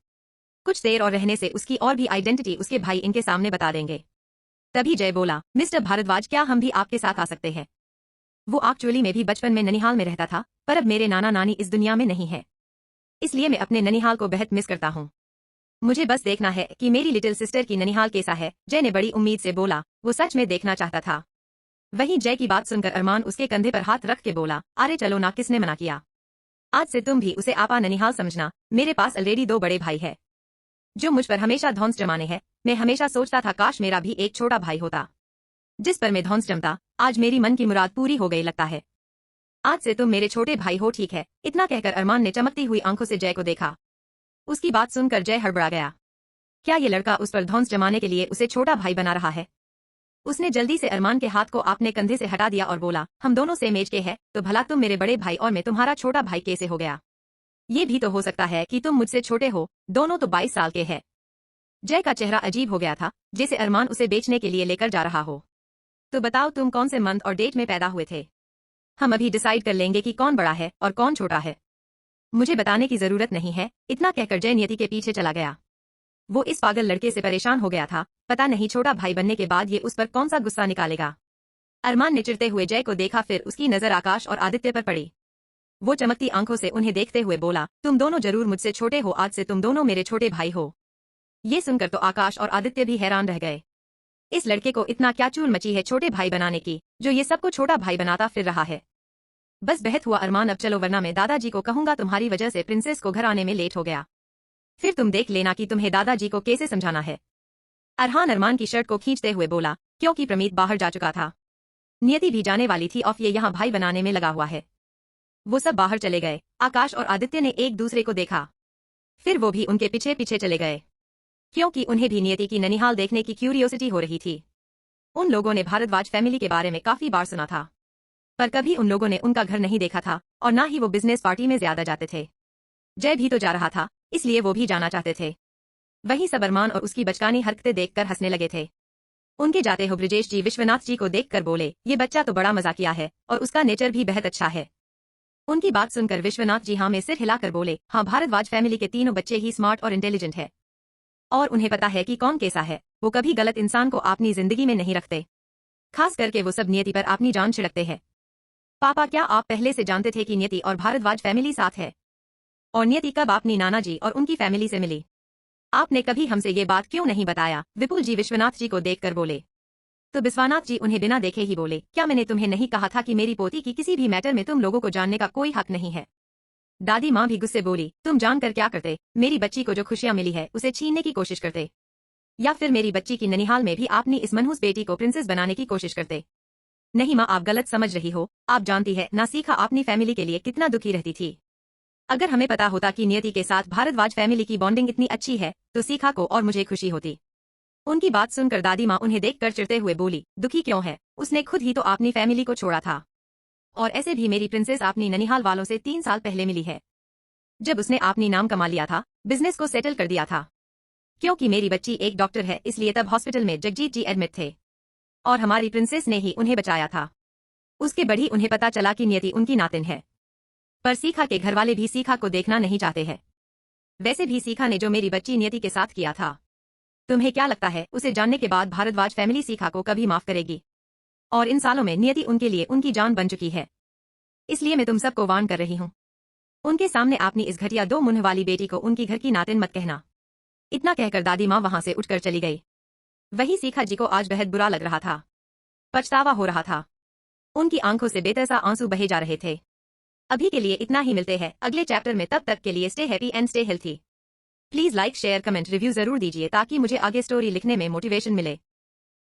कुछ देर और रहने से उसकी और भी आइडेंटिटी उसके भाई इनके सामने बता देंगे। तभी जय बोला, मिस्टर भारद्वाज, क्या हम भी आपके साथ आ सकते हैं? वो एक्चुअली में भी बचपन में ननिहाल में रहता था, पर अब मेरे नाना नानी इस दुनिया में नहीं है, इसलिए मैं अपने ननिहाल को बेहद मिस करता हूँ। मुझे बस देखना है कि मेरी लिटिल सिस्टर की ननिहाल कैसा है। जय ने बड़ी उम्मीद से बोला। वो सच में देखना चाहता था। वहीं जय की बात सुनकर अरमान उसके कंधे पर हाथ रख के बोला, अरे चलो ना, किसने मना किया? आज से तुम भी उसे आपा ननिहाल समझना। मेरे पास ऑलरेडी 2 बड़े भाई है जो मुझ पर हमेशा धौंस जमाने हैं। मैं हमेशा सोचता था काश मेरा भी एक छोटा भाई होता जिस पर मैं धौंस जमता। आज मेरी मन की मुराद पूरी हो गई लगता है। आज से तुम मेरे छोटे भाई हो, ठीक है? इतना कहकर अरमान ने चमकती हुई आंखों से जय को देखा। उसकी बात सुनकर जय हड़बड़ा गया। क्या ये लड़का उस पर धौंस जमाने के लिए उसे छोटा भाई बना रहा है? उसने जल्दी से अरमान के हाथ को अपने कंधे से हटा दिया और बोला, हम दोनों सेम एज के हैं, तो भला तुम मेरे बड़े भाई और मैं तुम्हारा छोटा भाई कैसे हो गया? ये भी तो हो सकता है कि तुम मुझसे छोटे हो, दोनों तो 22 साल के हैं। जय का चेहरा अजीब हो गया था, जैसे अरमान उसे बेचने के लिए लेकर जा रहा हो। तो बताओ तुम कौन से मंथ और डेट में पैदा हुए थे? हम अभी डिसाइड कर लेंगे कि कौन बड़ा है और कौन छोटा है। मुझे बताने की जरूरत नहीं है। इतना कहकर जय नियति के पीछे चला गया। वो इस पागल लड़के से परेशान हो गया था। पता नहीं छोटा भाई बनने के बाद ये उस पर कौन सा गुस्सा निकालेगा। अरमान ने चिढ़ते हुए जय को देखा, फिर उसकी नजर आकाश और आदित्य पर पड़ी। वो चमकती आंखों से उन्हें देखते हुए बोला, तुम दोनों जरूर मुझसे छोटे हो, आज से तुम दोनों मेरे छोटे भाई हो। ये सुनकर तो आकाश और आदित्य भी हैरान रह गए। इस लड़के को इतना क्या चूल मची है छोटे भाई बनाने की, जो ये सबको छोटा भाई बनाता फिर रहा है। बस बहत हुआ अरमान, अब चलो वरना मैं दादाजी को कहूंगा तुम्हारी वजह से प्रिंसेस को घर आने में लेट हो गया। फिर तुम देख लेना कि तुम्हें दादाजी को कैसे समझाना है। अरहान अरमान की शर्ट को खींचते हुए बोला, क्योंकि प्रमीत बाहर जा चुका था। नियति भी जाने वाली थी और ये यहाँ भाई बनाने में लगा हुआ है। वो सब बाहर चले गए। आकाश और आदित्य ने एक दूसरे को देखा, फिर वो भी उनके पीछे पीछे चले गए, क्योंकि उन्हें भी नियति की ननिहाल देखने की क्यूरियोसिटी हो रही थी। उन लोगों ने भारद्वाज फैमिली के बारे में काफी बार सुना था, पर कभी उन लोगों ने उनका घर नहीं देखा था और ना ही वो बिजनेस पार्टी में ज्यादा जाते थे। जय भी तो जा रहा था, इसलिए वो भी जाना चाहते थे। वहीं सब अरमान और उसकी बचकानी हरकतें देखकर हंसने लगे थे। उनके जाते हो ब्रिजेश जी विश्वनाथ जी को देखकर बोले, ये बच्चा तो बड़ा मजाकिया है और उसका नेचर भी बेहद अच्छा है। उनकी बात सुनकर विश्वनाथ जी हाँ में सिर हिलाकर बोले, हाँ भारद्वाज फैमिली के तीनों बच्चे ही स्मार्ट और इंटेलिजेंट है और उन्हें पता है कि कौन कैसा है। वो कभी गलत इंसान को अपनी जिंदगी में नहीं रखते, खास करके वो सब नियति पर अपनी जान छिड़कते हैं। पापा, क्या आप पहले से जानते थे कि नियति और भारद्वाज फैमिली साथ है? और नियति कब अपनी नाना जी और उनकी फैमिली से मिली? आपने कभी हमसे ये बात क्यों नहीं बताया? विपुल जी विश्वनाथ जी को देखकर बोले। तो विश्वनाथ जी उन्हें बिना देखे ही बोले, क्या मैंने तुम्हें नहीं कहा था कि मेरी पोती की किसी भी मैटर में तुम लोगों को जानने का कोई हक नहीं है? दादी माँ भी गुस्से बोली, तुम जानकर क्या करते? मेरी बच्ची को जो खुशियां मिली है उसे छीनने की कोशिश करते, या फिर मेरी बच्ची की ननिहाल में भी अपनी इस मनहूस बेटी को प्रिंसेस बनाने की कोशिश करते? नहीं माँ, आप गलत समझ रही हो। आप जानती है ना सीखा अपनी फैमिली के लिए कितना दुखी रहती थी। अगर हमें पता होता कि नियति के साथ भारद्वाज फैमिली की बॉन्डिंग इतनी अच्छी है तो सीखा को और मुझे खुशी होती। उनकी बात सुनकर दादी माँ उन्हें देखकर चिढ़ते हुए बोली, दुखी क्यों है? उसने खुद ही तो अपनी फैमिली को छोड़ा था और ऐसे भी मेरी प्रिंसेस अपनी ननिहाल वालों से 3 साल पहले मिली है, जब उसने अपनी नाम कमा लिया था, बिजनेस को सेटल कर दिया था। क्योंकि मेरी बच्ची एक डॉक्टर है इसलिए तब हॉस्पिटल में जगजीत जी एडमिट थे और हमारी प्रिंसेस ने ही उन्हें बचाया था। उसके बढ़ी उन्हें पता चला कि नियति उनकी नातिन है, पर सीखा के घरवाले भी सीखा को देखना नहीं चाहते हैं। वैसे भी सीखा ने जो मेरी बच्ची नियति के साथ किया था, तुम्हें क्या लगता है उसे जानने के बाद भारद्वाज फैमिली सीखा को कभी माफ करेगी? और इन सालों में नियति उनके लिए उनकी जान बन चुकी है, इसलिए मैं तुम सबको वार्न कर रही हूँ, उनके सामने अपनी इस घटिया 2 मुंह वाली बेटी को उनकी घर की नातिन मत कहना। इतना कहकर दादी माँ वहां से उठकर चली गई। वही सीखा जी को आज बेहद बुरा लग रहा था, पछतावा हो रहा था। उनकी आंखों से बेतरसा आंसू बहे जा रहे थे। अभी के लिए इतना ही, मिलते हैं अगले चैप्टर में, तब तक के लिए stay happy and stay healthy. Please like share comment review जरूर दीजिए ताकि मुझे आगे स्टोरी लिखने में मोटिवेशन मिले।